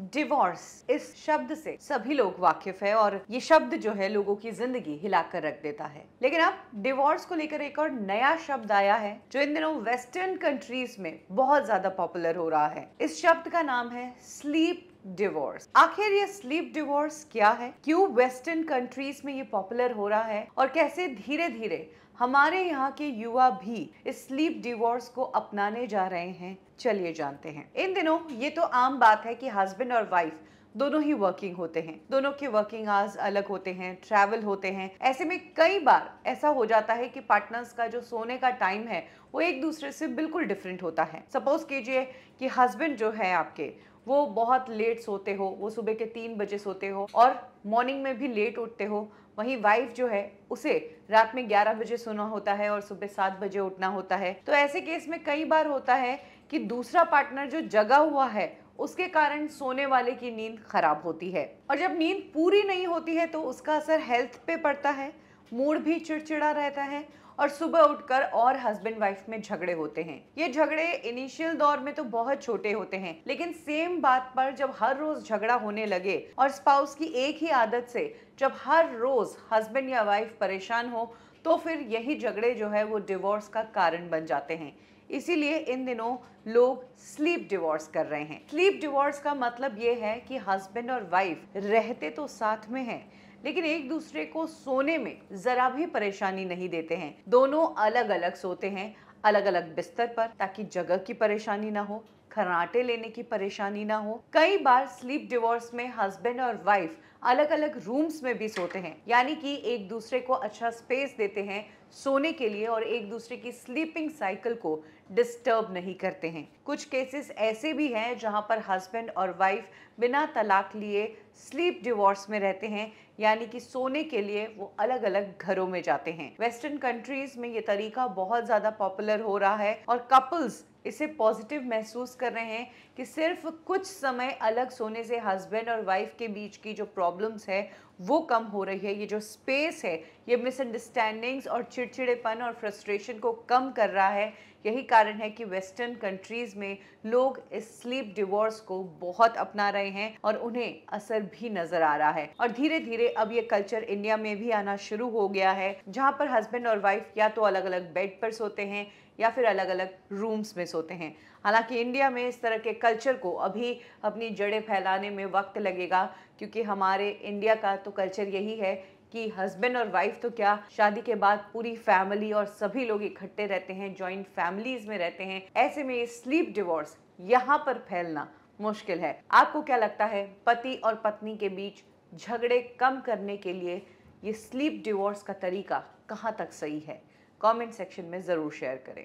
Divorce इस शब्द से सभी लोग वाकिफ है और ये शब्द जो है लोगों की जिंदगी हिलाकर रख देता है। लेकिन अब डिवोर्स को लेकर एक और नया शब्द आया है जो इन दिनों वेस्टर्न कंट्रीज में बहुत ज्यादा पॉपुलर हो रहा है। इस शब्द का नाम है स्लीप डिवोर्स। आखिर ये स्लीप डिवोर्स क्या है, क्यों वेस्टर्न कंट्रीज में ये पॉपुलर हो रहा है और कैसे धीरे धीरे हमारे यहाँ के युवा भी इस स्लीप डिवोर्स को अपनाने जा रहे हैं, चलिए जानते हैं। इन दिनों ये तो आम बात है कि हस्बैंड और वाइफ दोनों ही वर्किंग होते हैं, दोनों के वर्किंग आवर्स अलग होते हैं, ट्रैवल होते हैं। ऐसे में कई बार ऐसा हो जाता है कि पार्टनर्स का जो सोने का टाइम है वो एक दूसरे से बिल्कुल डिफरेंट होता है। सपोज कीजिए कि हस्बैंड जो है आपके वो बहुत लेट सोते हो, वो सुबह के 3 बजे सोते हो और मॉर्निंग में भी लेट उठते हो। वहीं वाइफ जो है उसे रात में 11 बजे सोना होता है और सुबह 7 बजे उठना होता है। तो ऐसे केस में कई बार होता है कि दूसरा पार्टनर जो जगा हुआ है उसके कारण सोने वाले की नींद खराब होती है और जब नींद पूरी नहीं होती है तो उसका असर हेल्थ पे पड़ता है, मूड भी चिड़चिड़ा रहता है और सुबह उठकर और हस्बैंड वाइफ में झगड़े होते हैं। ये झगड़े इनिशियल दौर में तो बहुत छोटे होते हैं, लेकिन सेम बात पर जब हर रोज झगड़ा होने लगे और स्पाउस की एक ही आदत से जब हर रोज हस्बैंड या वाइफ परेशान हो तो फिर यही झगड़े जो है वो डिवोर्स का कारण बन जाते हैं। इसीलिए इन दिनों लोग स्लीप डिवोर्स कर रहे हैं। स्लीप डिवोर्स का मतलब ये है कि हस्बैंड और वाइफ रहते तो साथ में हैं, लेकिन एक दूसरे को सोने में जरा भी परेशानी नहीं देते हैं। दोनों अलग अलग सोते हैं, अलग अलग बिस्तर पर, ताकि जगह की परेशानी ना हो, खर्राटे लेने की परेशानी ना हो। कई बार स्लीप डिवोर्स में हस्बैंड और वाइफ अलग अलग रूम्स में भी सोते हैं, यानी कि एक दूसरे को अच्छा स्पेस देते हैं सोने के लिए और एक दूसरे की स्लीपिंग साइकिल को डिस्टर्ब नहीं करते हैं। कुछ केसेस ऐसे भी हैं जहां पर हस्बैंड और वाइफ बिना तलाक लिए स्लीप डिवोर्स में रहते हैं, यानी कि सोने के लिए वो अलग अलग घरों में जाते हैं। वेस्टर्न कंट्रीज में ये तरीका बहुत ज्यादा पॉपुलर हो रहा है और कपल्स इसे पॉजिटिव महसूस कर रहे हैं कि सिर्फ कुछ समय अलग सोने से हस्बैंड और वाइफ के बीच की जो प्रॉब्लम्स है वो कम हो रही है। ये जो स्पेस है ये मिसअंडरस्टैंडिंग्स और चिड़चिड़ेपन और फ्रस्ट्रेशन को कम कर रहा है। यही कारण है कि वेस्टर्न कंट्रीज में लोग इस स्लीप डिवोर्स को बहुत अपना रहे हैं और उन्हें असर भी नजर आ रहा है। और धीरे धीरे अब ये कल्चर इंडिया में भी आना शुरू हो गया है, जहां पर हस्बैंड और वाइफ या तो अलग अलग बेड पर सोते हैं या फिर अलग अलग रूम्स में सोते हैं। हालांकि इंडिया में इस तरह के कल्चर को अभी अपनी जड़ें फैलाने में वक्त लगेगा, क्योंकि हमारे इंडिया का तो कल्चर यही है कि हस्बैंड और वाइफ तो क्या, शादी के बाद पूरी फैमिली और सभी लोग इकट्ठे रहते हैं, जॉइंट फैमिलीज में रहते हैं। ऐसे में ये स्लीप डिवोर्स यहाँ पर फैलना मुश्किल है। आपको क्या लगता है, पति और पत्नी के बीच झगड़े कम करने के लिए ये स्लीप डिवोर्स का तरीका कहाँ तक सही है? कमेंट सेक्शन में जरूर शेयर करें।